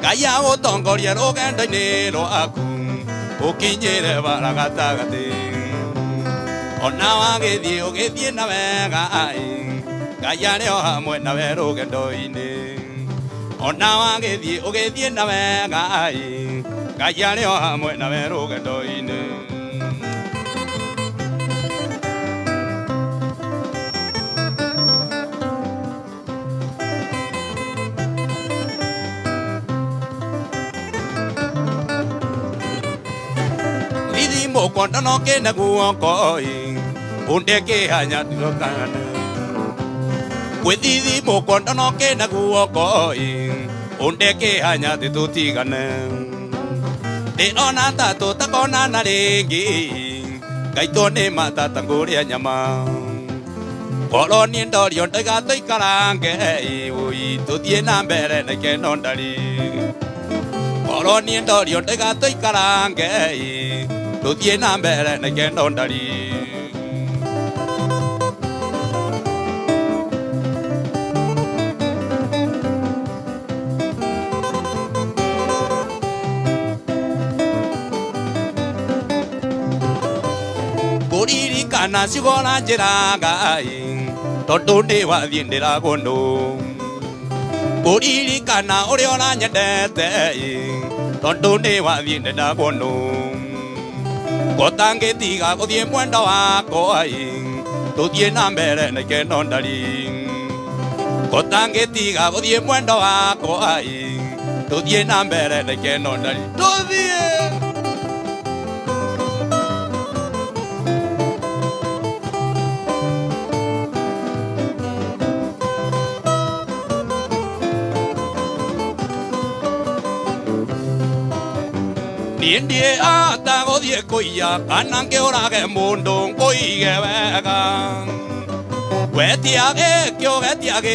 Gaya o tongoria roganda nero aku o kinyere baragata ona wage di na vega ai Gaya ne o hamwe na vero gendo ine ona wage di na vega ai Gaya ne o hamwe na vero gendo ine Mo quando no che na guo coi unde che hanya tukan Wedi mo quando no che na guo coi unde che hanya tuti kan De ona ta to ta kona na regi kai to ne mata tangoria nyama Kolo nien do yon ta ga tai karange ui tu tie na bere na ke non dali Kolo nien do yon ta ga tai karange tu tie na bere na ke non dali Goriri kana sigona jeraga Toto ne wa diendera gondo Goriri kana oreona nyadete Toto ne wa diendera gondo Kotange tiga ko die mwenda wako Tu die nambere na ke nondali Kotange tiga ko die mwenda wako Tu die nambere na ke nondali Tu die Niendie ata godie koia kanan ke ora ke mundo koige vega Wetia ke kyo wetia ke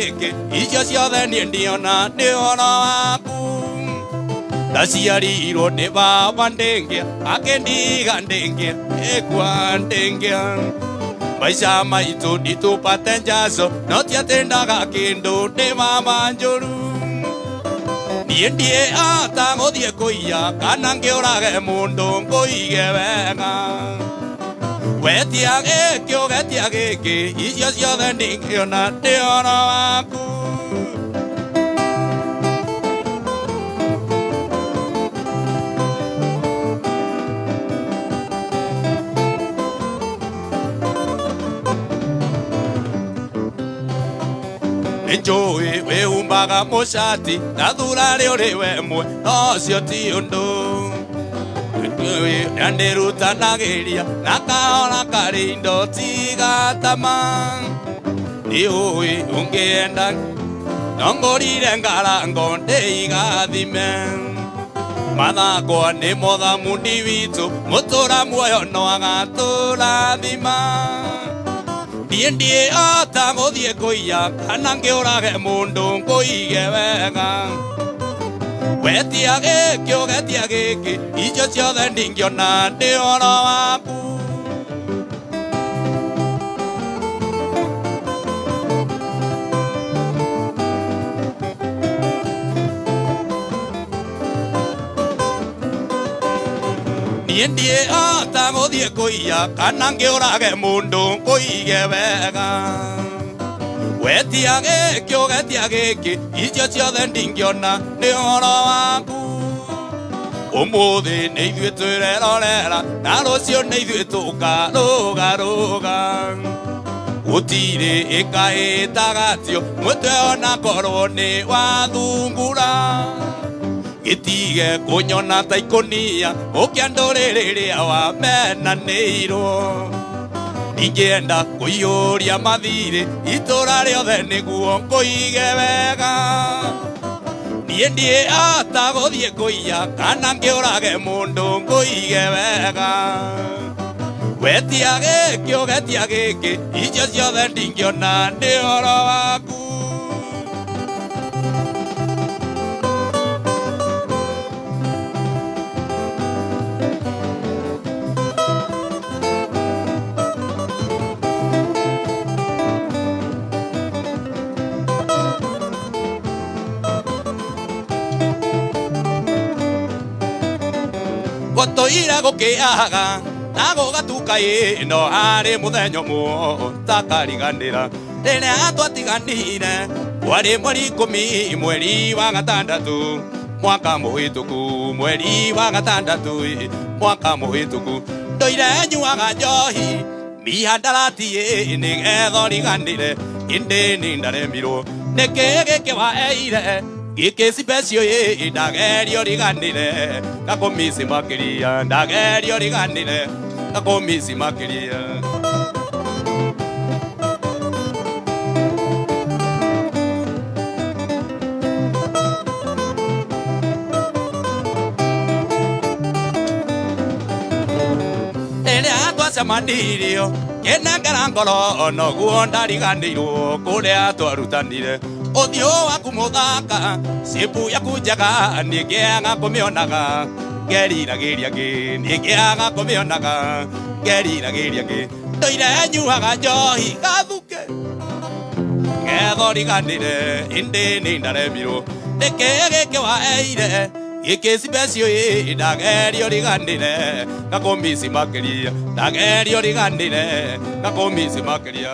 ija sia de niendie na ne ona aku Dasiari ro ne ba bandenge akendi gandenge e kwandenge Baisa mai tu di tu patenjaso no ti atenda ga kendo de mama joru Niendie ata godie koia kanan ke ora ke mundo koige vega Wetia ke kyo wetia ke ija sia de niendie na ne ona aku Enjoy we umbaga moshati nadura le we mo no sioti undo Anderu tanageria nakaona karindo tiga tamang Ni oi ungeenda Nongori rengala ngonde igadime Mada ko ne moda mundi vitu motora muyo no agatura dima Niendie ata godie koia kanan ke ora ke mundo koige vega Wetia ke kyo wetia ke ijo sia de ningyo na de ora aku Niendie ata godie koia kanan ke ora ke mundo koige vega Wetia ke kyo wetia ke ija sia de ningyo na ne ora aku Omode nei due ture rorera naro sio nei due toka roga roga Utire e kae tagatio mote ona korone wa dungura Itige konyona taikonia okiandorere awa mena neiro Ningenda koioria mathire itorare othe niguo koige vega Niendie ata godie koia kanan ke ora ke mundo koige vega Wetia ke kyo wetia ke ija sia de ningyo na ne ora aku Gotoira gokeaga nago gatukai no are muthenya mo takariganira rene atwatiganire wari mweri 10 mweri wa gatandatu mwaka muhituku mweri wa gatandatu mwaka muhituku ndoire nyuaga njohi mihandarati nigetho riganire indi nindaremirwo nikigiki waeire giki special ndagerio riganire gakomisi makiria ndagerio riganire gakomisi makiria Manirio, kena garangolo, no guonda riganiro, kurea twarutanire. Odio akumodaka, sepu yakujaga, nigeanga komionaga, gerira geriage, nigeanga komionaga, gerira geriage. Toire nyuaga johi gaduke. Gedo riganire, inde nindare miro, nekege kewa eire. Ike special ndagerio riganire gakomisi makiria ndagerio riganire gakomisi makiria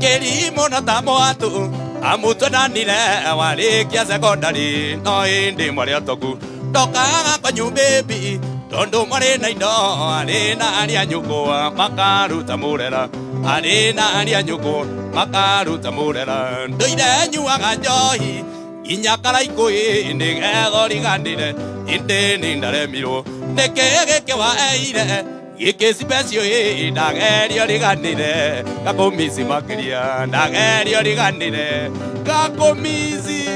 keri mona tamo atu amutonanire wali kia secondary no indi mwari atoku tokaga kwa nyumbebi tondo mwari na indo arena aria nyuko makaruta murera arena aria nyuko makaruta murera ndoire nyuaga njohi inyakara ikui nigetho riganire indi nindaremirwo nikigiki waeire giki special ndagerio riganire gakomisi makiria ndagerio riganire gakomisi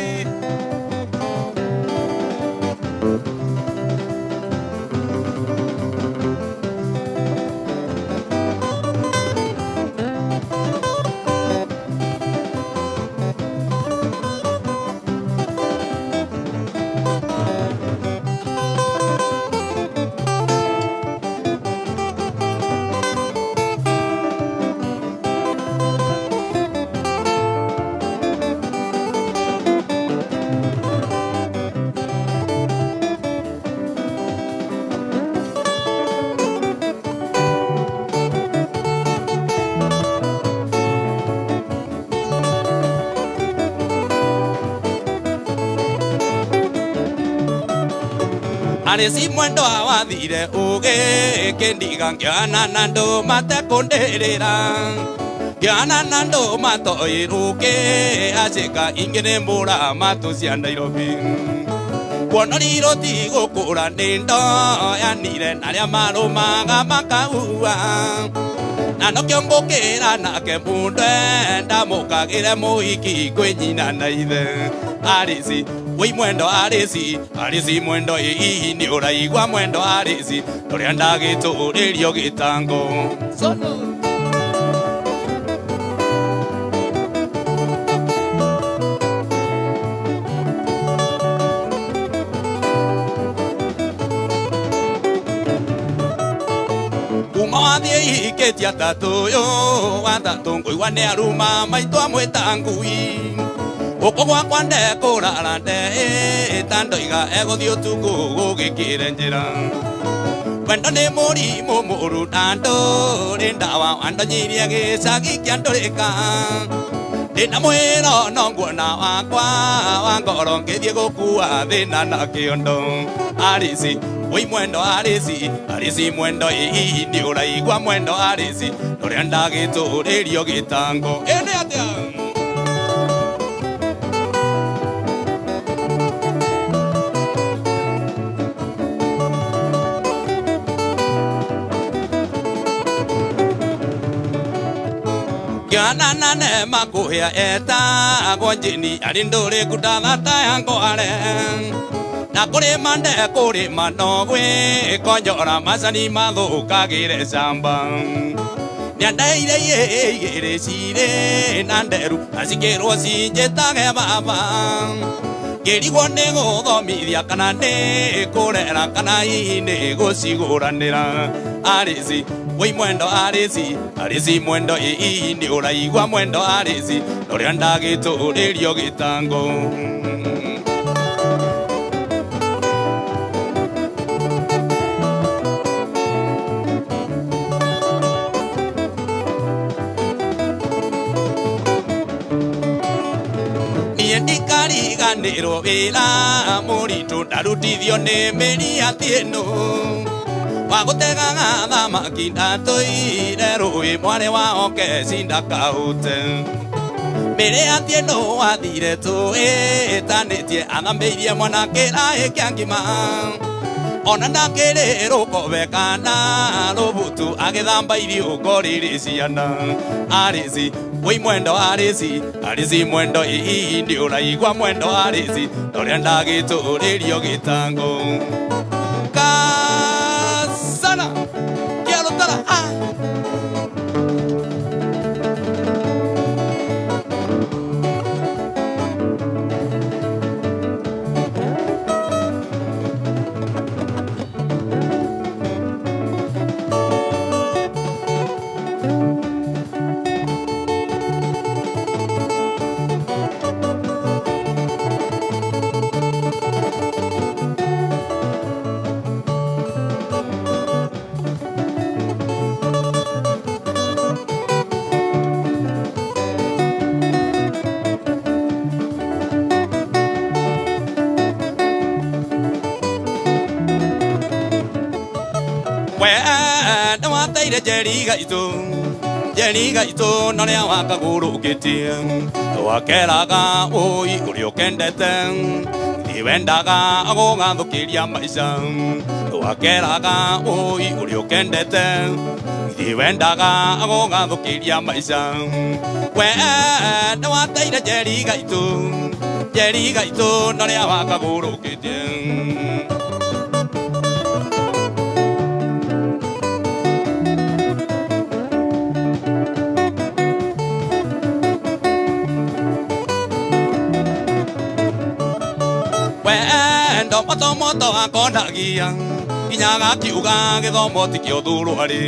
Aresi mwendo awathire uge kendiga ngiana nando matekonderera ngiana nando matoiruke acika ingine mura matu cia Nairobi kuonariro ti gukura nindo yanire naria marumaga makaua nano kiongukira nake mundu ndamukagire muhiki kwinyina na ithe arisi wei mwendo arisi arisi mwendo ihi ni uraigwa mwendo arisi turia ndagituririo gitango sono Umawathie iketia tatu yo watatu ngui wane aruma maitwa mwetangui Oko gwakwa ndekurara tandoiga eguthio tuku gugikire njira wendo ni murimu muru nando ri ndawa wandonyirie gicagi kia ndurika ndina mwiro no nguona wakwa wa ngoro ngithie gukua thina na kiondo arisi wei mwendo arisi arisi mwendo ihi ni uraigwa mwendo arisi turia ndagituririo gitango ene atia Kiana nane makuhia eta agwajini alindore kudagata yango ale na kuri mande kuri manogwe konjora masani madhu kagire samba nyandaire ye sire nanderu asikero sinje tage baba Kĩrigwo nĩ gũthomithia kana nĩ kũrera kana hihi nĩ gũcigũranĩra arĩci wĩ mwendo arĩci mwendo hihi nĩ ũraigua mwendo arĩci ũrĩa ndagĩtũrĩrio gĩtango. Ndikariganĩrwo wĩra mũritũ ndarutithio nĩ mĩriati ĩno wa gũtegaga thamaki ndatũire rũĩ mwarĩ wa Okeci ndakaũte mĩriati ĩno wathire tũĩtanĩtie athamĩirie mwanake raĩ kĩa ngima ona ndakĩrĩ rũkobe kana rũbutu agĩthamba iriũko rĩrĩ ciana arĩci wĩ mwendo arĩci mwendo hihi nĩ ũraigua mwendo arĩci ũrĩa ndagĩtũrĩrio gĩtango. Kasana kĩarũtara Jeri gaitũ norĩa wakagũrũkĩtie wakeraga ũi ũrĩa ũkendete thiwendaga gũgathũkĩria maica wakeraga ũi ũrĩa ũkendete thiwendaga gũgathũkĩria maica we nĩwateire Jeri gaitũ norĩa wakagũrũkĩtie. Moto akonagia kinyaga kiuga gĩthomo ti kĩo thurwarĩ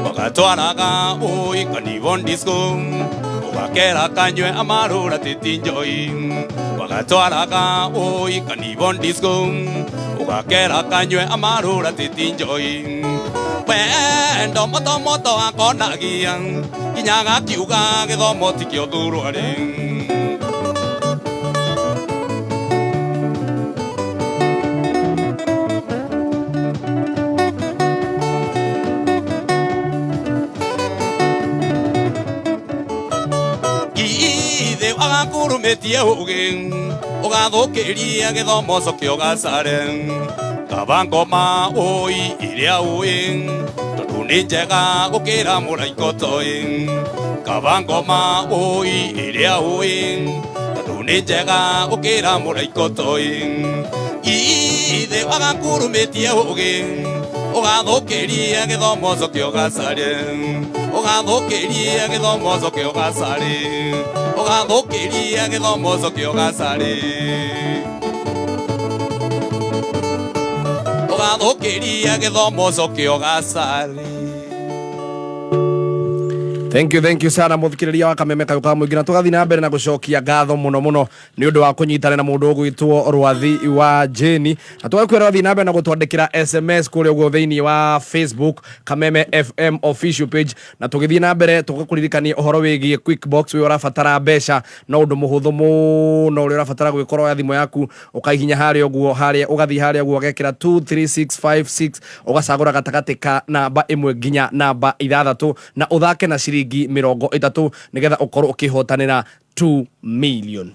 wagatwaraga ũi kanivon disco ũgakera kanywe amarũra tĩtinjoi wagatwaraga ũi kanivon disco ũgakera kanywe amarũra tĩtinjoi wendo moto akonagia kinyaga kiuga gĩthomo ti kĩo thurwarĩ. Agakurumetie ũgĩ ũgathũkĩria gĩthomo cokio gacare kaba ngoma ũi iria ũĩ tondũ nĩ njega gũkĩra mũraiko toĩ kaba ngoma ũi iria ũĩ tondũ nĩ njega gũkĩra mũraiko toĩ ithe agakurumetie ũgĩ ũgathũkĩria gĩthomo cokio gacare ũgathũkĩria gĩthomo cokio gacare ũgathũkĩria gĩthomo cokio gacare ũgathũkĩria gĩthomo cokio gacare. Thank you sana muthikiriria wa Kameme Kayuka Muingi na tugathi na mbere na gucokia ngatho muno ni undu wa kunyitana na mundu ugwitwo Rwathi wa Jeni na tugakwira wathi na mbere na gutwandikira SMS kuri ugo thiini wa Facebook Kameme FM official page na tugithii na mbere tugakuririkania uhoro wigie Quickbox we urafatara mbeca no undu muhuthu muno uri urafatara gwikora ya thimu yaku ukaihinya haria uguo haria ugathi haria uguo gekira 23656 ugasagura gatagati ka namba 1 nginya namba 6 na uthake na ciringi 30 nigetha ukorwo ukihotanira 2 million.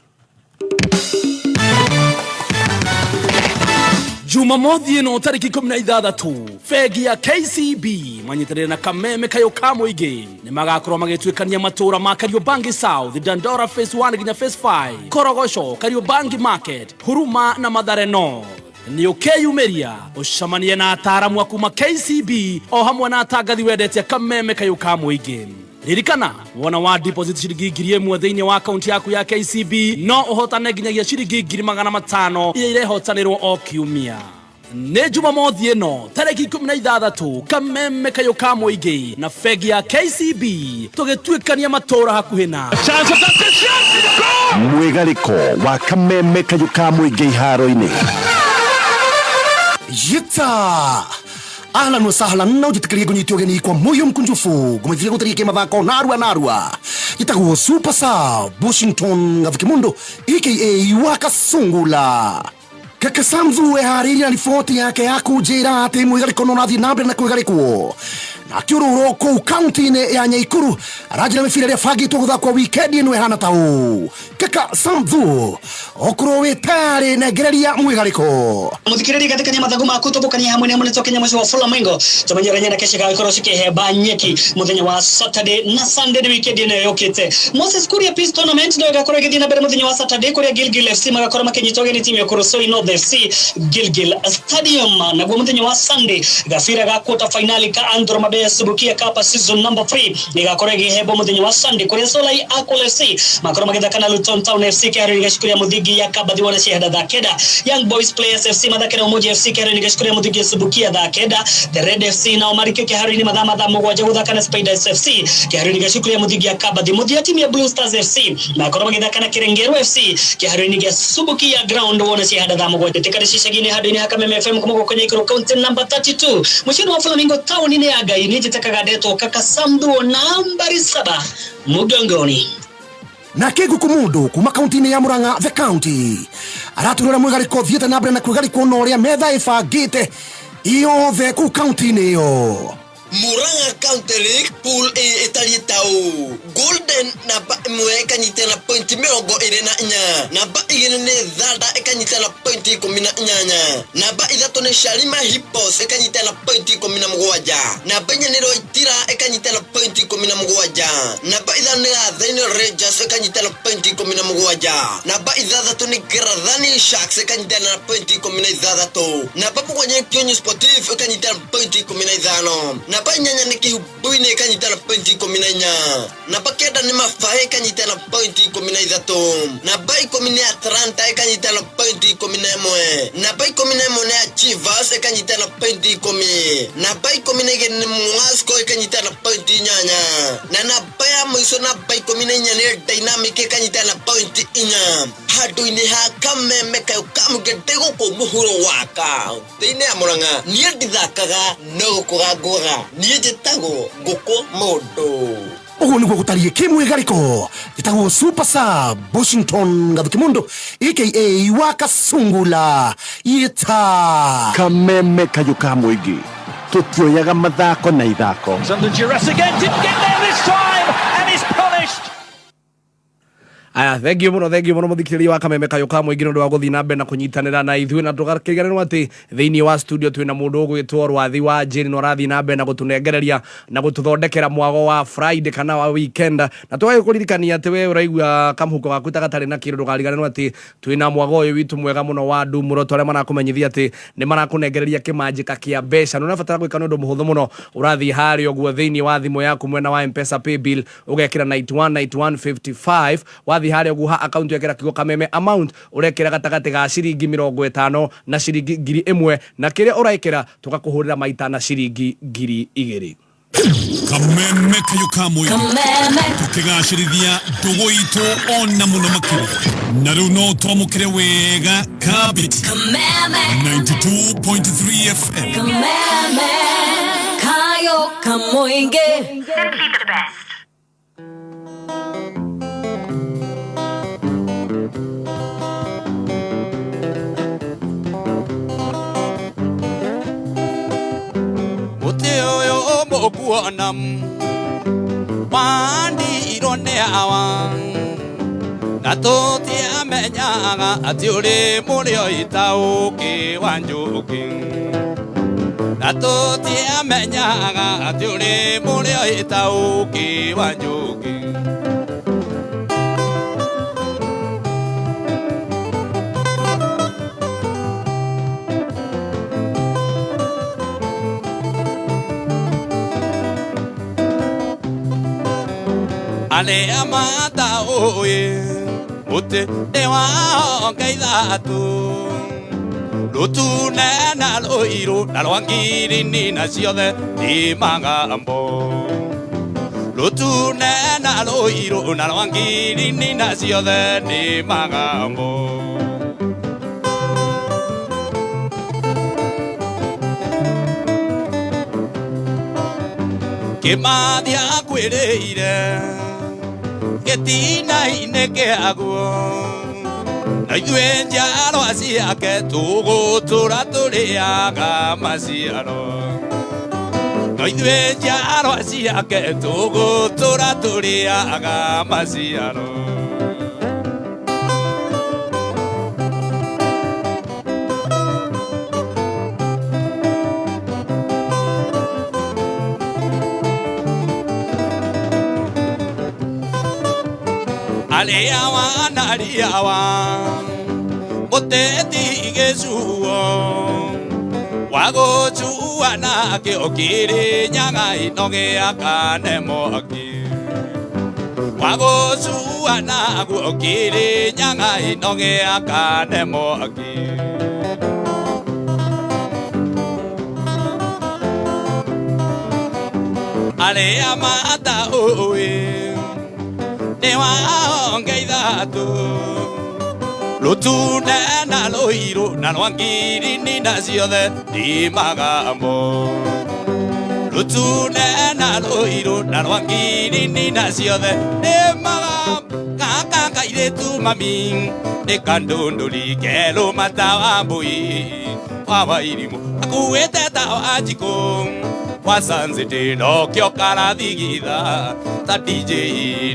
Jumamothi ino tariki 16 fegi ya KCB manyitanire na Kameme Kayuka Muingi ni magakorwo magitwikania matura ma Kariobangi South, Dandora phase 1 nginya phase 5, Korogosho, Kariobangi Market, Huruma na Mathare North. Ni ukeyumeria ucamanie na ataramu akuma KCB o hamwe na atangathi wendete Kameme Kayuka Muingi. ririkana wona wa deposit ciringi 1,000 thĩinĩ wa akaunti yaku ya KCB no ũhotane nginyagia ciringi 500,000 iria irehotanĩrwo o kiumia. Nĩ Jumamothi ĩno tarĩki 16 kameme kayo ka mũingĩ na bengi ya KCB tũgĩtuĩkania matũũra hakuhĩ na mwigariko wa kameme kayo ka mũingĩ iharo-inĩ. Yita ahlan wa sahlan na ujitikirie kunyitio geni kwa moyo mkunjufu kumithia gutariki mathako narua itaguo Super Sub Washington Gavikimundo aka Wakasungula. Kaka Samzu ehariria riboti yake ya kujira ati mwigariko no nathi nambere na kwigarikwo na kiururo kuu kaunti-inĩ ya Nyaikuru arajira mĩbira ĩrĩa bangĩtwo gũthakwo wikendi ĩno ĩhana ta ũũ. Kaka Samzu okorwo wĩ tayarĩ nengereria mwigariko. Muthikĩrĩria gatĩkania mathagu maku tũthũkania hamwe na mũneto Kenya mũciĩ wa Flamingo tũmenyeranye na kesha gagĩkorwo cikĩhemba nyeki mũthenya wa Saturday na Sunday nĩ wikendi ĩno yũkĩte. Moses Kuria Peace Tournament ndio ĩgakorwo ĩgĩthiĩ na mbere mũthenya wa Saturday kũrĩa Gilgil FC magakorwo makĩnyitwo ũgeni timu ya Kurosoi North FC Gilgil Stadium. Naguo mũthenya wa Sunday gabira ga quarter final ka Andromeda Subukia Cup season number 3 igakorwo ĩgĩhemba mũthenya wa Sunday kũrĩa Solai Akol FC makorwo magĩthaka na Luton Town FC kĩharo-inĩ gĩcukuru ya mũthingi ya Kabathi wana ciehanda thaa kenda. Young Boys Players FC mathakĩra Umoja FC kĩharo-inĩ gĩcukuru ya mũthingi Subukia thaa kenda. The Red FC nao marikio kĩharo-inĩ mathaa mũgwanja gũthaka na Spiders FC kĩharo-inĩ gĩcukuru ya mũthingi ya Kabathi. Mũthia timu ya Blue Stars FC makorwo magĩthaka na Kĩrengeru FC kĩharo-inĩ gĩa Subukia ground wana ciehanda thaa mũgwanja. Tekare cicagi-inĩ handũ-inĩ ha Kameme FM kuma gũkũ Nyaikuru county number 32 mũciĩ wa Flamingo town-inĩ ya Ngai nĩ njĩtĩkaga ndetwo Kaka Samdu nambari 7 mugongoni. Na Kiguku Mundu kuma kaunti-inĩ ya Murang'a the county araturora mwigariko thiĩte na mbere na kwigarikwo na ũrĩa metha ĩbangĩte yothe kũu kaunti-inĩ ĩyo. Murang'a County League Pool A ĩtariĩ ta ũũ: Golden namba 1 ĩkanyitana pointi 24, namba 2 nĩ Thanda ĩkanyitana pointi 18, namba 3 nĩ Shalima Hippos ĩkanyitana pointi 17, namba 4 nĩ Roitira ĩkanyitana pointi 17, namba 5 nĩ Athena Rangers ĩkanyitana pointi 17, namba 6 nĩ Girathani Sharks ĩkanyitana pointi 16, namba 7 nĩ Kionyi Sportif ĩkanyitana pointi 15, namba 8 nĩ Kihubu-inĩ ĩkanyitana pointi 14, namba 9 nĩ Mafae ĩkanyitana pointi 13, namba 10 nĩ Atlanta ĩkanyitana pointi 11, namba 11 nĩ Achievers ĩkanyitana pointi 10, namba 12 nĩ Mwasco ĩkanyitana pointi 8, na namba ya mũico namba 14 nĩ Dynamic ĩkanyitana pointi 4. Handũ-inĩ ha Kameme kayo ka mũingĩ gũkũ mũhuro wa kaunti-inĩ ya Murang'a niĩ ndithakaga no gũkũgangũra niĩ njĩtagwo Ngũkũ Mũndũ. Ũguo nĩguo gũtariĩ kĩmwigariko gĩtagwo Super Sub Washington Gavikimundo aka Wakasungula. Yita Kameme kayo ka mũingĩ tũtioyaga mathako na ithako. Under duress again, didn't get there this time, and is polished. Aya, thank you muno muthikiriria wa Kameme kayo ka mũingĩ nĩ ũndũ wa gũthiĩ na mbere na kũnyitanĩra na ithuĩ na tũgakĩgeranwo atĩ thĩinĩ wa studio twĩna mũndũ ũgwĩtwo Rwathi wa Jane na ũrathiĩ na mbere na gũtũnengereria na gũtũthondekera mwago wa Friday kana wa weekend. Na tũgagĩkũririkania atĩ we ũraigua kamũhuko gaku gatarĩ na kĩndũ ndũkariganĩrwo atĩ twĩna mwago ũyũ witũ mwega mũno wa Ndumũro tũrĩa marakũmenyithia atĩ nĩ marakũnengereria kĩmanjĩka kĩa mbeca. Na ũrabatara gwĩka nĩ ũndũ mũhũthũ mũno, ũrathiĩ harĩa ũguo thĩinĩ wa thimũ yaku mwena wa M-Pesa Paybill ũgekĩra 919155 wathiĩ harĩa ũguo ha account yekera kigo Kameme amount urekera gatagatĩ ga ciringi 50 na ciringi 1000 na kĩrĩa ũraikĩra tũgakũhũrĩra maita na ciringi 2000. Kameme kayo ka mũingĩ tũkĩgacĩrithia ndũgũ itũ ona mũno makĩria na rĩu no twamũkĩre wega Kabit 92.3 FM. Kameme kayo ka mũingĩ, simply the best. Okuonam Wandi irone awa Natoti amenyaga ati uri murio itauki wanjuki Natoti amenyaga ati uri murio itauki wanjuki ale amata oye Ute dewa kaida tu Lutu na loiro na loangiri ni na siode di manga ambo Lutu na loiro na loangiri ni na siode di manga ambo Que madia quereira Que tina ine que agua Na yue jaro asia que tu gotura turea gamasiaro Na yue jaro asia que tu gotura turea gamasiaro Aleawa nariawa Bote tige suo Wago chua na ke okiri Nyanga inoge akane mo aki Wago chua na ke okiri Nyanga inoge akane mo aki Aleama ata oe Dewa ongeida tu Lutu na loiro na loangiri ni na siode di magamo Lutu na loiro na loangiri ni na siode di magam Kaka kaire tu mami De kandunduli ke lo matawa bui Wawa irimu aku ete tawa jikong Wasanzete no kyo kara digida Ta DJ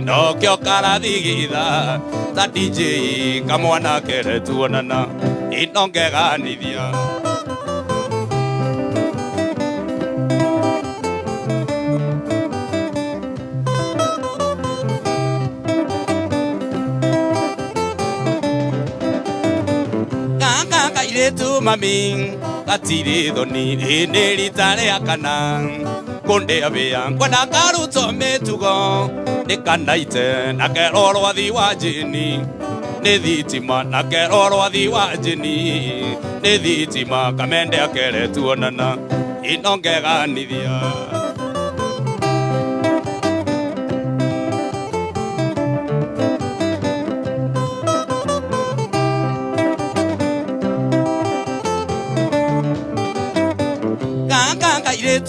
no kyo kara digida Ta DJ kamwana kere tuonana Inonge gani dia Kaka kaire tu mami Katiri doni neri tare akana Konde abea Kwana karu tome tugo Ne kanaite Na keroro adi wajini Ne dhitima Na keroro adi wajini Ne dhitima Kamende akere tuonana Inonge gani dia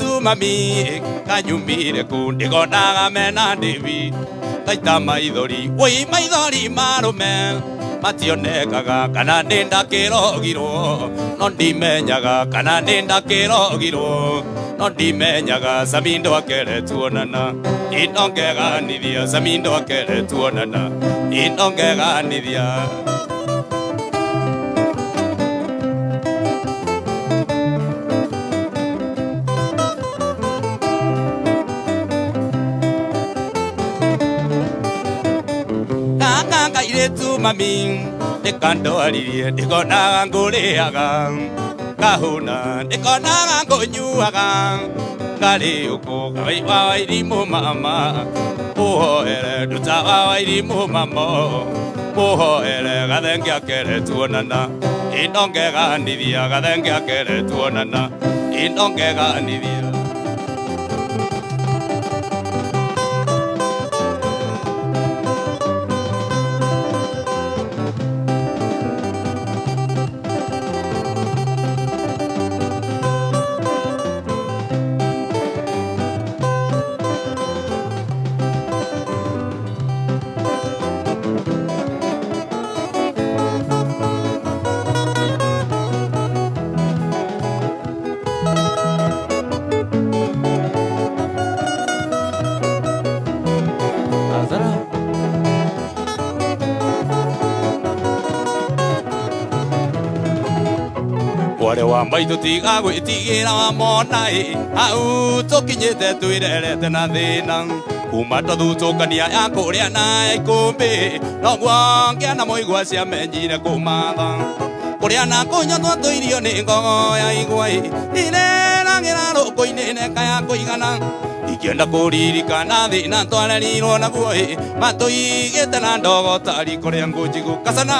Tu mami kanyumire kundi gonaga mena devi taita maidori oi maidori marume mationekaga kana nenda kirogiro no ndimenyaga kana nenda kirogiro no ndimenyaga samindo akere tuonana inongega nithia samindo akere tuonana inongega nithia tu mami de kando alirie de kona ngole aga kahuna de kona ngonyu aga ngale uko kai wai di mo mama oh ere du ta wai di mo mama oh ere ga den kya kere tuonana inonge ga ni dia ga den kya kere tuonana inonge ga ni dia Maitu tiga gue tigira monai au tokinyete tuirete na thina kuma tothu tukania ya kuria na ikumbi no gwangia na moigwa cia menjire kumatha kuria na kunyotwo tuirio ni ngogo ya igwai ire rangira koinene kaya koigana ikienda kuririkana thina twarerirwo naguo matuigite na ndogo tari kuria ngujigu kasana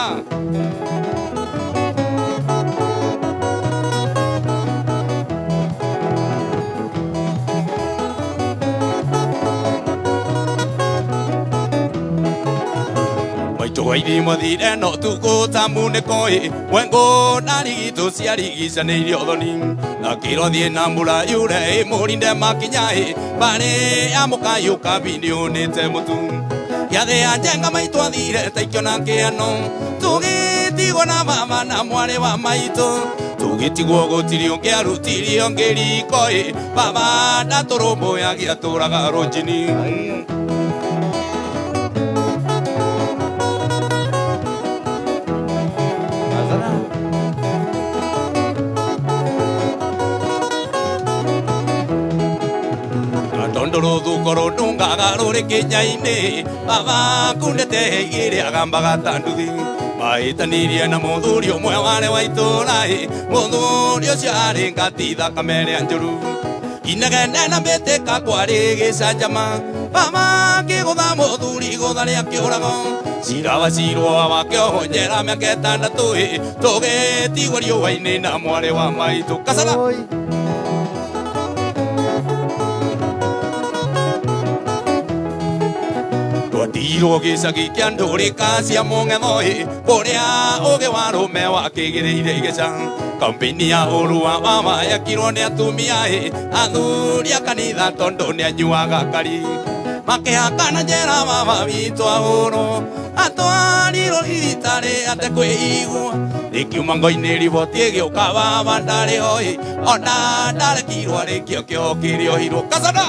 Waidi mothire no tuko tamune koi wengo nari to siari isane yodoni akiro die nambula yure morinde makinyai bare amoka yuka binio ne temutu yade ajenga maito adire taikona ke ano tugi digo na mama na mware wa maito tugi tigo go tirio ke arutirio ngeri koi baba na torobo ya gia toraga rojini Tondoro du koro nunga garore kenyaine baba kundete ire agamba gatanduthi maitaniria na muthurio mwe wale waitonai muthurio ciari ngatitha kamere anjuru inegene na mbiteka kwari gicanjama baba kigutha muthuri gutha ria kiurago cirawa cirwa wakio njera miaka itandatu tugitigwo riũa-inĩ na mwari wa maitũ kasana Tiro gicagi kia ndũrĩka cia mũng'etho kũrĩa ũgĩ wa rũme wakĩgĩrĩire igeca kampeni ya ũrua wa mayakirwo nĩ atumia athuri a kanitha tondũ nĩ anyuaga kari makĩhakana njera baba witũ ahũrwo atwarirwo thibitarĩ ate kwĩigua rĩkiuma ngo-inĩ riboti ĩgĩũka baba ndarĩ ho ona ndarekirwo rĩkĩo kĩo kĩrĩohirwo kasana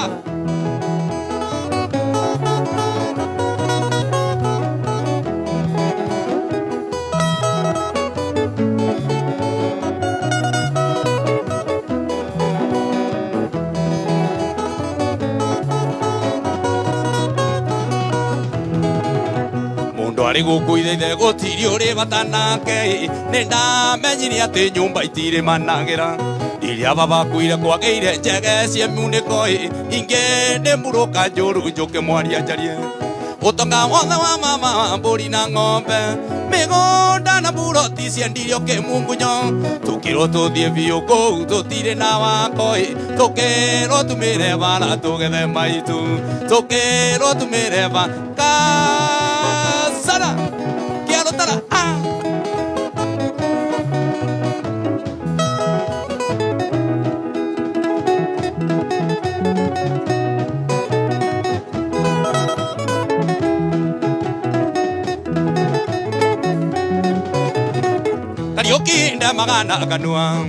Ndwari gukuithaithe gutirio ri batanake ni ndamenyire ati nyumba itire managera iria baba kuire kwageire njege cia muniko inge ni muruka njuru njuke mwaria njarie utonga wothe wa mama mburi na ng'ombe migunda na buroti ciendirio kimungunyo tukirwo tuthie biũ kũu tutire na wako tukirwo tumire bara tugethe maitu tukirwo tumire baka Sana, quiero estar Karaoke nda magana kanua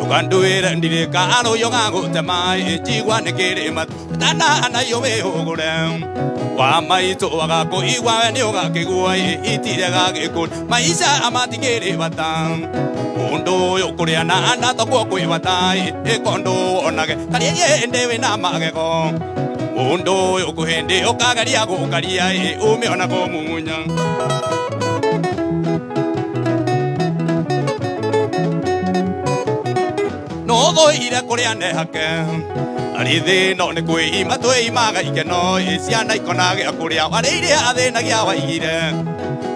Ukanduira ndireka aro yonga gutema ejigwa nekere mat tana na yowe hogore wa maito wagako igwa ni ogakigwa itire gagikun maisha amatigere batan undo yo kuriana anda tokwo kwibata ikondo onage kariye ndewe na magego undo yo kuhende okagaria gukaria umeona ko mumunya no doire kuriane hake Arithi no ne kwe ima twe imaga ikeno ciana ikonage akuria areire athina gia waigire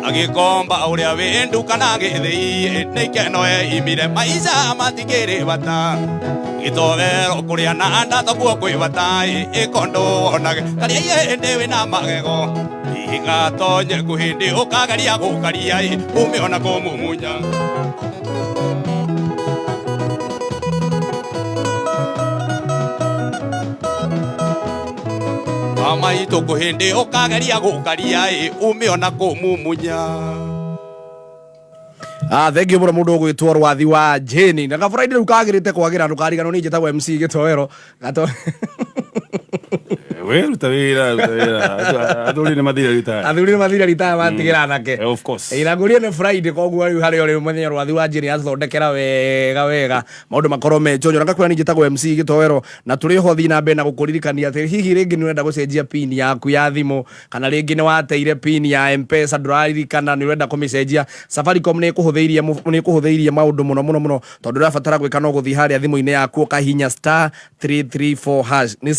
agikomba uria wendu kana githii ne ikeno imire maisha amatigire bata gitowero kuria na anda tokwo kwi bata ikondo onage karia ndewe na magego igatonye kuhindi ukagaria gukaria umeona ko mumunya Maito kuhende okagaria gukaria umeona ko mumunya thank you mundu gwitwo Rwathi wa Jeni na ka Friday ukagirite kwagira ndukarigano ni njeta MC Gitowero gato We rutawira athuri ni mathira ritaya matigĩra anake. Of course. Iraguria nĩ Friday koguo rĩu harĩa ũrĩ mũthenya rwathi wa Jeni athondekera wega maũndũ makorwo menjonyo ngakwĩra ninjĩ tagwo MC Gĩtoero na tũrĩ ho thiĩ na mbere na gũkũririkania atĩ hihi rĩngĩ nĩ ũrenda gũcenjia pin yaku ya thimũ kana rĩngĩ nĩ wateire pin ya M-Pesa ndũraririkana nĩ ũrenda kũmĩcenjia. Safaricom nĩ ĩkũhũthĩirie maũndũ mũno tondũ ũrabatara gwĩka no gũthiĩ harĩa thimũ-inĩ yaku ũkahihinya *334# nĩ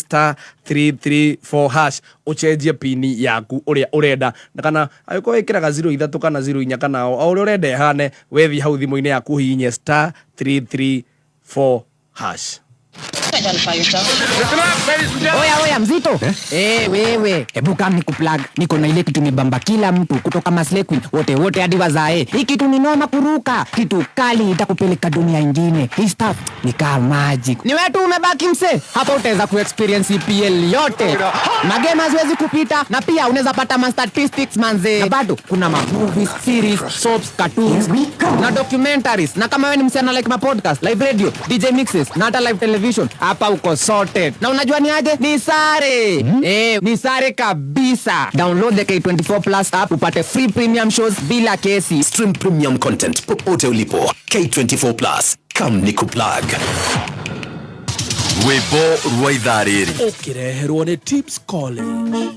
*334# ũcenjie pin yaku ũrĩa ũrenda kana agĩkorwo wĩkĩraga 03 kana 04 kana o ũrĩa ũrenda ĩhane wethi hau thimũ-inĩ yaku hihinye *334#. Oya mzito. Wewe, hebu kama nikuplug. Niko na ile kitu imebamba kila mtu kutoka Maslay Queen wote hadi wazae. Hii kitu ni noma kuruka. Kitu kali itakupeleka dunia nyingine. Hii stuff ni kama magic. Ni wewe tu umebaki mse. Hapa utaweza kuexperience EPL yote. Magame haziwezi kupita na pia unaweza pata ma statistics manze. Na bado kuna movies, series, soaps, cartoons na documentaries. Na kama wewe ni msana like ma podcast, live radio, DJ mixes na hata live television, hapa uko sorted. Na unajua ni aje? Ni sare. Ni sare kabisa. Download the K24 Plus app upate free premium shows bila kesi. Stream premium content popote ulipo. K24 Plus. Come nikuplug. Webo Rwaithariri. Ukireherwo ni Tips College.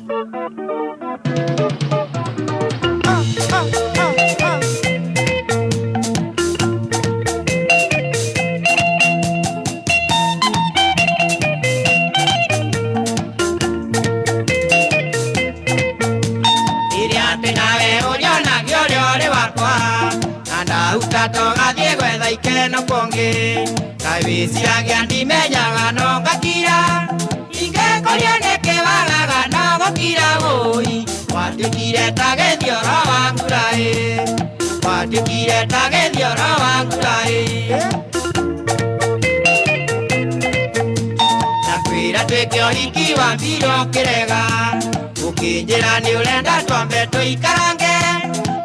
Utatonga gwetha ikeno kongi kawiciagia ndimenyaga no ngakira ingekoria nĩkĩwagaga no gũkira gũi watuĩkire ta gĩthioro wa nguraĩ watuĩkire ta gĩthioro wa nguraĩ na kwĩra twĩke ũhiki wa mbirwo kĩrega ũkĩnjĩra nĩ ũrenda twambe tũikarange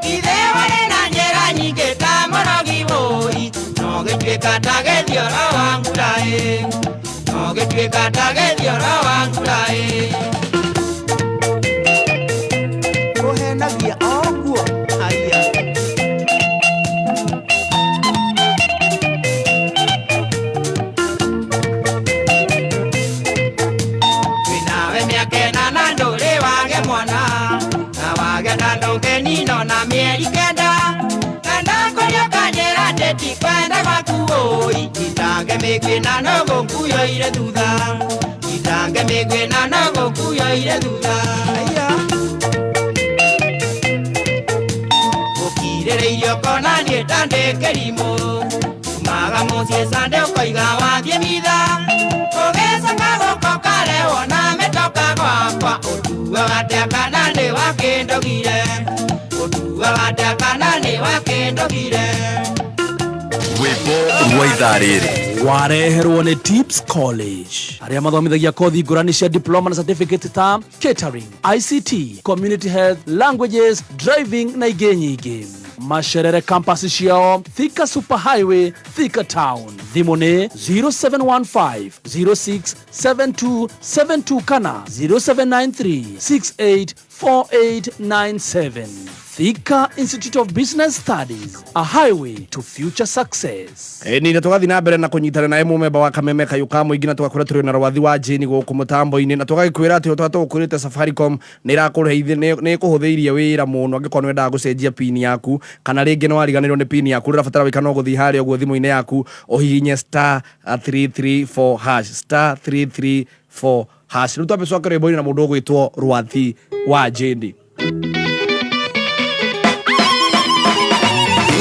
ithe warĩ na njĩra nyingĩ ta mũrogi wũi no gĩtuĩka ta gĩthioro wa nguraĩ no gĩtuĩka ta gĩthioro wa nguraĩ kũhenagia oguo aya wĩnawe mĩaka ĩnana ndũrĩ wage mwana na wage na ndũngĩninwo na mĩeri kenda kanda kũrĩa kanjĩra ndĩti kwenda gwaku ũi itange mĩkwĩna no gũkuoire thutha itange mĩkwĩna no gũkuoire thutha ũkirĩrĩirio kona niĩ ndandĩ kĩrimũ umaga mũciĩ sande ũkoiga wathiĩ mitha ũgĩcoka gũkũ karehwo na mĩtoka gwakwa ũtuaga atĩa kana nĩ wakĩndogire ũtuaga atĩa kana nĩ wakĩndogire Webo Rwaithariri. Wareherwo nĩ Tips College arĩa mathomithagia kothi ngũrani cia diploma na certificate ta catering, ICT, community health, languages, driving na ingĩ nyingĩ. Macerere campus ciao Thika Superhighway, Thika Town. Thimũ nĩ 0715 067272 kana 0793 684897. Thika Institute of Business Studies, a highway to future success. Nina tugathi na mbere na kunyitana na memba wa Kameme Kayuka Mũingĩ na tugakũra tũrĩ na rwathi wa Jeni gũkũ mũtambo-inĩ na tũgagĩkwĩra atĩ tũgũkũrĩte Safaricom nĩ ĩrakũrĩithia nĩ ĩkũhũthĩirie wĩra mũno angĩkorwo nĩ wendaga gũcenjia pin yaku kana rĩngĩ nĩ wariganĩrwo nĩ pin yaku ũrabatara wĩka no gũthiĩ harĩa ũguo thimũ-inĩ yaku ũhihinye *334# *334#. Rĩu twambe tũcoke rwĩmbo-inĩ na mũndũ ũgwĩtwo Rwathi wa Jeni.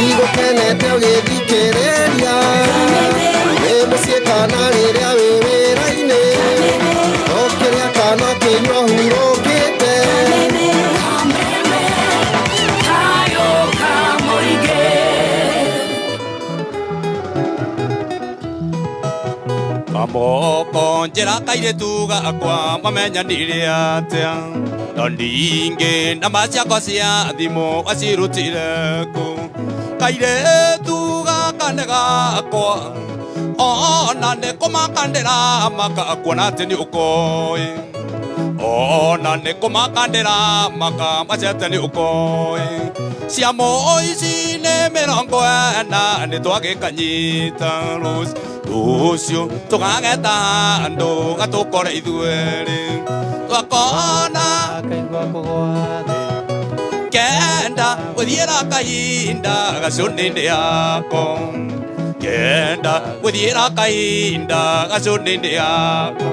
Igokenete ũgĩthikĩrĩria wĩ mũciĩ kana rĩrĩa wĩ wĩra-inĩ no kĩrĩa kana kĩnyua hurũkĩte Kamoko njĩra kairĩtu gakwa mwamenyanire atĩa ndondingĩ namba ciakwa cia thimũ wacirutire kũ kairĩtu gaka nĩ gakwa ona nĩ kũmakandĩra makakuona atĩ nĩ ũkoĩ ona nĩ kũmakandĩra makamacete nĩ ũkoĩ cia moici nĩ mĩrongo ena nĩ twagĩkanyita rũciũ tũgageta andũ gatũkore ithuerĩ twakona kenda gũthiĩra kahinda gacũnĩ-inĩ yako kenda gũthiĩra kahinda gacũnĩ-inĩ yako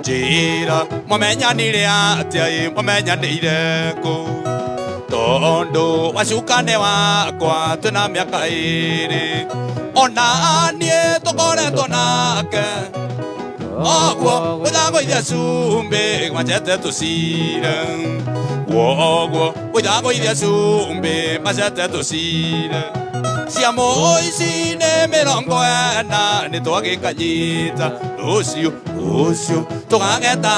njĩra mũmenyanire atĩa mũmenyanĩire kũ tondũ wacukane wakwa twĩna mĩaka ĩrĩ ona niĩ tũkoretwo nake oguo gũthagũithia cumbĩ macete tũcire kwoguo gũthagũithia cumbĩ macete tũcire cia mũici nĩ mĩrongo ena nĩ twagĩkanyita rũciũ tũgageta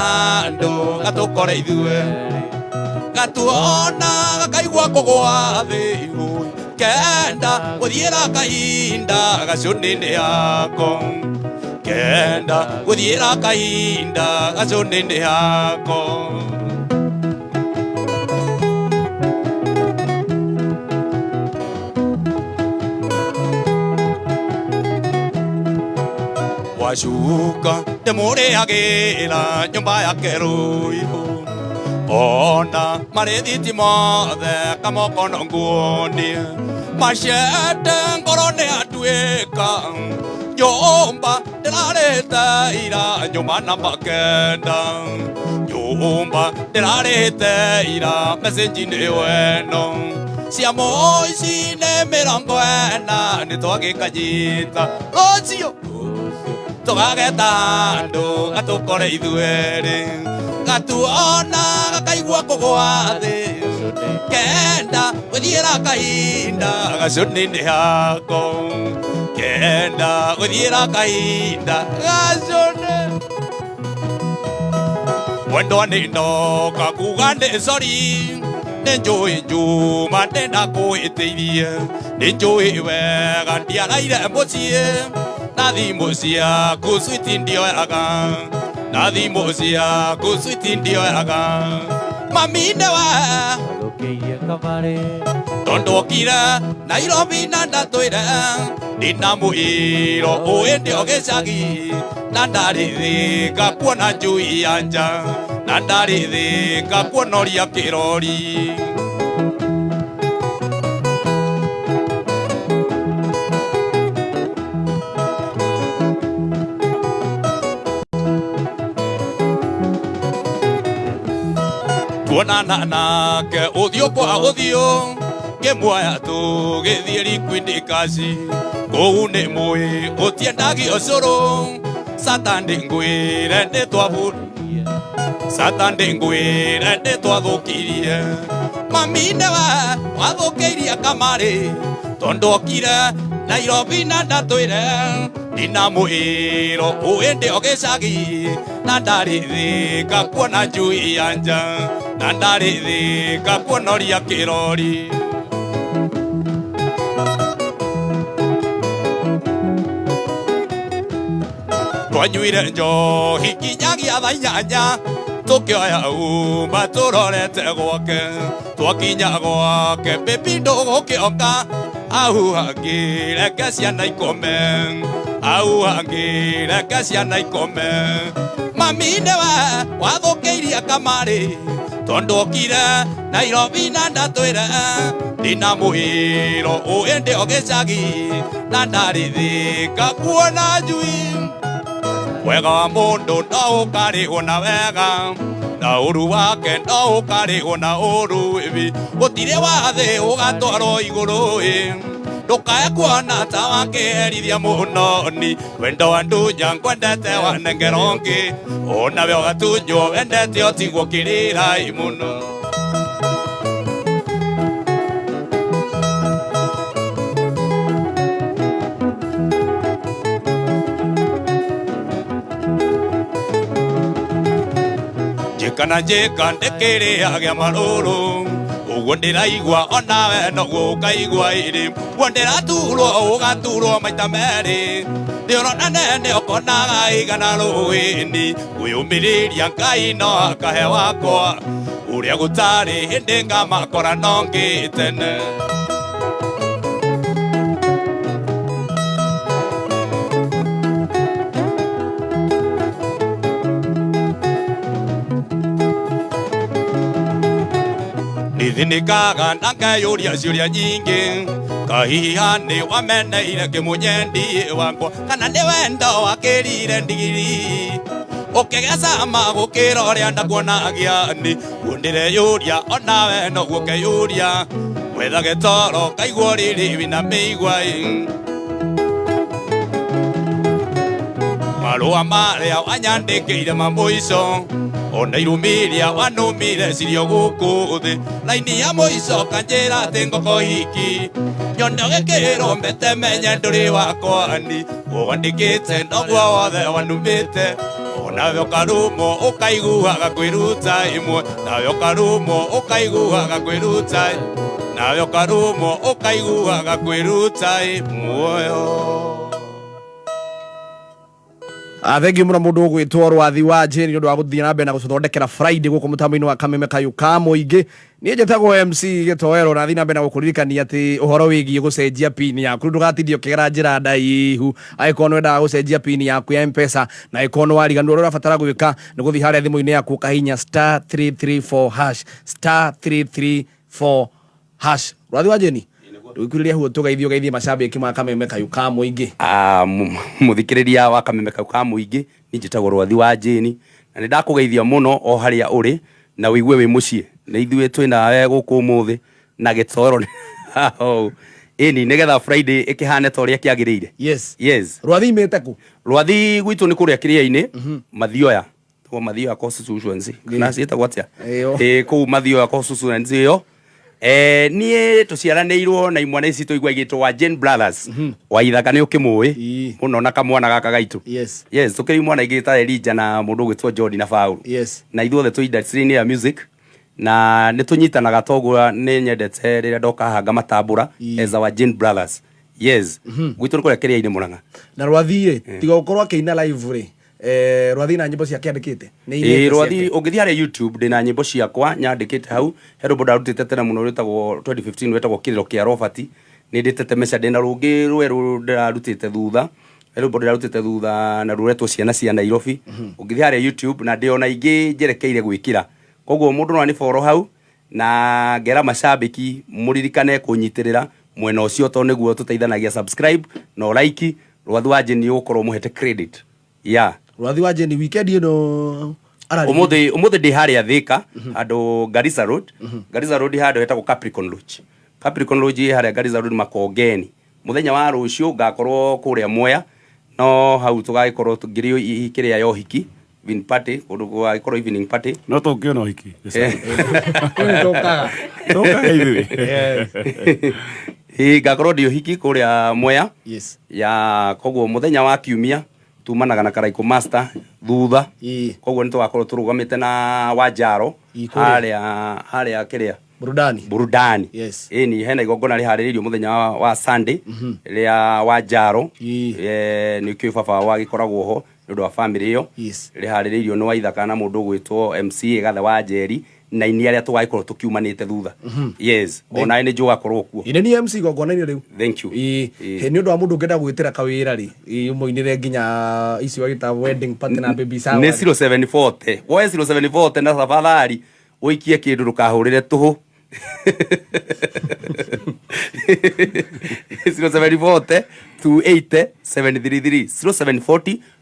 andũ gatũkore ithuerĩ gatuona gakaigua kũgwa thĩ kenda gũthiĩra kahinda gacũnĩ-inĩ yako kenda gũthiĩra kahinda gacũnĩ-inĩ yako wacuka ndĩmũrĩagĩra nyũmba yake rũihu ona marĩ thiti mothe kamoko no nguonie macete ngoro nĩ atuĩka nyũmba ndĩrarĩte ira nyũmba namba kenda nyũmba ndĩrarĩte ira mecenji-inĩ weno cia mũici nĩ mĩrongo ena nĩ twagĩkanyita rũciũ tũgageta andũ gatũkore ithuerĩ gatuona gakaigua kũgwa thĩ kenda gũthiĩra kahinda gacũnĩ-inĩ yako kenda gũthiĩra kahinda gacũnĩ mwendwa nĩ ndoka kuga nĩ sori nĩ njũĩ njuma ndĩndakũhĩtĩirie nĩ njũĩ wega ndiaraire mũciĩ na thimũ ciaku switi ndioyaga na thimũ ciaku switi ndioyaga mamine wa tondũ okire Nairobi na ndatwĩre ndĩna mũiro ũĩndĩ o gĩcagi na ndarĩthĩka kuona njui ya nja na ndarĩthĩka kuonoria kĩrori tuonana nake ũthiũ kwa ũthiũ ngĩmuoya tũgĩthiĩ Liquid Kaci kũu nĩ mũĩ gũtiendagio ũcũrũ Saturday ngwĩre nĩ twathũkirie mamine wathũkĩirie kamarĩ tondũ okire Nairobi na ndatwĩre ndĩna mũĩro ũĩndĩ o gĩcagi na ndarĩthĩka kuona njui ya nja na ndarĩthĩka kuonoria kĩrori twanyuire njohi kinyagia thaa inyanya tũkĩoya uma tũrorete gwake twakinya gwake baby ndũgũkĩoka ahuhangĩreke ciana ikome ahuhangĩreke ciana ikome mamine wathũkĩirie kamarĩ tondũ okire Nairobi na ndatwĩre ndĩna mũĩro ũĩndĩ o gĩcagi na ndarĩthĩka kuona njui wega wa mũndũ no ũkarĩhwo na wega na ũru wake no ũkarĩhwo na ũru gũtirĩ wathĩ ũgatwarwo igũrũ ndũkae kuona ta wakĩherithia mũnoni wendo wa ndunya ngwendete wanengerongi onawe ũgatunywo wendete ũtigwo kĩrĩra mũno njĩka ndĩkĩrĩagia marũrũ uguo ndiraigua onawe noguo ukaigua iri guo ndiraturwo ugaturwo maita meri ndiorona nene okonaga igana rũĩ-inĩ kwĩyũmĩrĩria Ngai no akahe wakwa ũrĩa gũtarĩ hĩndĩ ngamakora no ngĩtene. Nithinikaga na ngayũria ciũria nyingĩ kahiha nĩ wameneire kĩmũnyendi wakwa kana nĩ wendo wakĩrire ndigiri ũkĩgecama gũkĩra ũrĩa ndakuonagia guo ndĩreyũria onawe noguo ũkeyũria wethage toro kaigua rĩrĩ wĩna mĩigua marũa marĩa wanyandĩkĩire ma mũico ona irũmĩrĩra wanũmire cirio gũkũ thĩ raini ya mũico kanjĩra atĩ ngoko hiki nyone gĩkĩrwo mbete menye ndũrĩ wakwa ni wandĩkĩte noguo wothe wanumĩte onawe ũkarũmwo ũkaiguaga kwĩruta ĩmwe nawe ũkarũmwo ũkaiguaga kwĩruta nawe ũkarũmwo ũkaiguaga kwĩruta ĩmwe. Thengi muno mundu ugwitwo Rwathi wa Jane nĩ ũndũ wa gũthiĩ na mbere na gũthondekera Friday gũkũ mũtambo-inĩ wa Kameme Kayũ ka Mũingĩ. Niĩ njĩtagwo MC Gĩtoero na thiĩ na mbere na gũkũririkania atĩ ũhoro wĩgiĩ gũcenjia pin yaku ndũgatindie ũkĩgera njĩra ndaihu angĩkorwo nĩ wendaga gũcenjia pin yaku ya M-Pesa na angĩkorwo nĩ wariganĩrwo ũrĩa ũrabatara gwĩka nĩ gũthiĩ harĩa thimũ-inĩ yaku ũkahihinya *334#. Rwathi wa Jane Ukuriria huo tugeithie macambĩki ma Kameme Kayũ ka Mũingĩ. Muthikiriria wa Kameme Kayũ ka Mũingĩ ni njĩtagwo Rwathi wa Jane na nĩ ndakũgeithia mũno o harĩa ũrĩ na wĩigue wĩ mũciĩ na ithuĩ twĩnawe gũkũ ũmũthĩ na Gĩtoero ĩni nĩgetha Friday ĩkĩhane ta ũrĩa kĩagĩrĩire. Yes. Rwathi imĩte kũ? Rwathi gwitũ nĩ kũrĩa kĩrĩa-inĩ Mathioya kwa Mathioya constituency kana ciĩtagwo atĩa kũu Mathioya constituency ĩyo. Niĩ tũciaranĩirwo na imwana ici tũigua igĩtwo wa Jane Brothers wa ithaka nĩ ũkĩmũĩ mũno na kamwana gaka gaitũ. Yes tũkĩrĩ imwana ingĩ ta Elija na mũndũ ũgĩtwo Jordi na Paul na ithuothe tũ industry-inĩ ya music na nĩ tũnyitanaga toguo nĩ nyendete rĩrĩa ndoka hanga matambũra as our Jane Brothers. Gwitũ nĩ kũrĩa kĩrĩa-inĩ Mũrang'a. Na Rwathi tiga gũkorwo akĩina live rĩ Rwathi na nyĩmbo ciake andĩkĩte Rwathi ũngĩthiĩ harĩa YouTube ndĩna nyĩmbo ciakwa nyandĩkĩte hau he rwĩmbo ndarutĩte tene mũno rwĩtagwo 2015 rwĩtagwo Kĩrĩro kĩa Robert nĩ ndĩtete meca ndĩna rũngĩ rwerũ ndarutĩte thutha he rwĩmbo ndarutĩte thutha na rũretwo ciana cia Nairobi ũngĩthiĩ harĩa YouTube na ndĩona ingĩ njerekeire gwĩkĩra koguo mũndũ no nĩ follow hau na ngera macambĩki mũririkane kũnyitĩrĩra mwena ũcio tondũ nĩguo tũteithanagia subscribe no like Rwathi wa Jane ũkorwo mũhete credit Rwathi wa Jane weekend ino umuthi ndi harĩa Thika andũ Garissa Road handũ hetagwo Capricorn Lodge harĩa Garissa Road Makongeni muthenya wa rũciũ ngakorwo kũrĩa Mwea no hau tũgagĩkorwo tũngĩrĩ ikĩrĩa ya ũhiki evening party kũndũ gũgagĩkorwo evening party no tũngĩona ũhiki ngakorwo ndi ũhiki kũrĩa Mwea ya koguo muthenya wa kiumia tumanaga na Karaiko Master thutha koguo nĩ tũgakorwo tũrũgamĩte na Wanjaro harĩa kĩrĩa burudani ĩni hena igongona rĩharĩrĩirio mũthenya wa Sunday rĩa Wanjaro nĩ kĩo baba wagĩkoragwo ho nĩ ũndũ wa family ĩyo rĩharĩrĩirio nĩ wa ithaka na mũndũ ũgwĩtwo MC Gathe wa Njeri na ini arĩa tũgagĩkorwo tũkiumanĩte thutha ona nĩ njũgakorwo kuo ine ni MC gongona-inĩ rĩu thank you nĩ ũndũ wa mũndũ ũngĩenda gwĩtĩra kawĩra rĩ ũmoinĩre nginya ici wagĩta wedding party na baby shower nĩ 0740 woe 0740 na tafadhali ũikie kĩndũ ndũkahũrĩre tũhũ 0740 280 733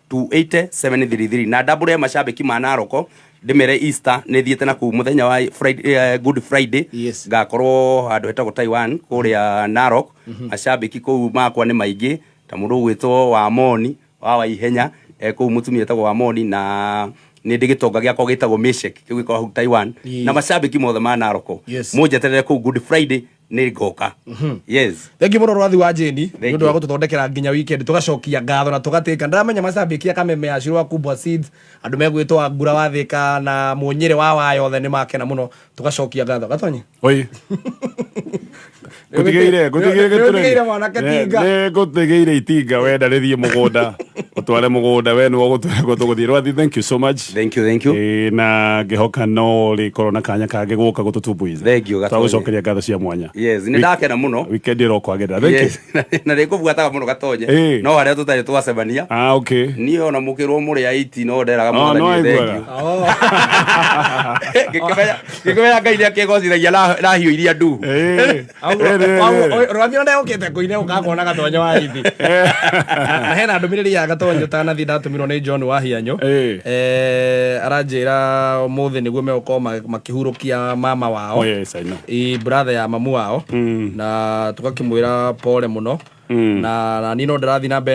0740 280 na double macambĩki ma Naroko ndimere Easter nĩ thiĩte na kuu muthenya wa Friday Good Friday ngakorwo handũ hetagwo Taiwan kũrĩa Narok macambĩki kũu makwa nĩ maingĩ ta mũndũ ũgwĩtwo Wamoni wa ihenya kũu mũtumia etagwo Wamoni na nĩ ndĩgĩtonga gĩakwa gĩtagwo Meshek kĩu gĩkorwo hau Taiwan na macambĩki mothe ma Naroko mũnjeterere kũu Good Friday nĩ ngoka. Yes. Thank you muno Rwathi wa Jeni nĩ ũndũ wa gũtũthondekera nginya weekend tũgacokia ngatho na tũgatĩka. Ndamenya macambĩki a Kameme ya Shirwa Kubwa Seeds andũ megwĩtwo Ngura wa Thika na Mũnyĩrĩ wa Waya othe nĩ makena mũno tũgacokia ngatho. Gatonye oi gũtigĩire mwanake tinga gũtigĩire itinga wenda rĩthiĩ mũgũnda ũtware mũgũnda we nĩwe gũtũgũthiĩ. Rwathi, thank you so much. Thank you. Na ngĩhoka no rĩkorwo na kanya kangĩ gũka gũtũtumbuiza. Thank you Gatonye. Twagũcokeria ngatho cia mwanya. Yes, nĩ ndakena mũno. Weekend ĩrokwagĩrĩra. Thank you. Na nĩngũbuataga mũno Gatonye. No harĩa tũtarĩ twacemania. Okay. Niĩ ona mũkĩrwo mũrĩ aiti no nderaga mũno. Gĩkĩmenya Ngai nĩakĩgocithagia rahiũ iria ndu. Rwathi ona ndegũkĩte kũine ũkakuona Gatonye wa hithi. Na hena ndũmĩrĩri ya Gatonye ũtanathiĩ ndatũmirwo nĩ John wa Hianyo. Aranjĩra ũmũthĩ nĩguo megũkorwo makĩhurũkia mama wao. Brother ya mamu wao. Na tũgakĩmwĩra pole mũno. Na niĩ no ndĩrathiĩ na mbere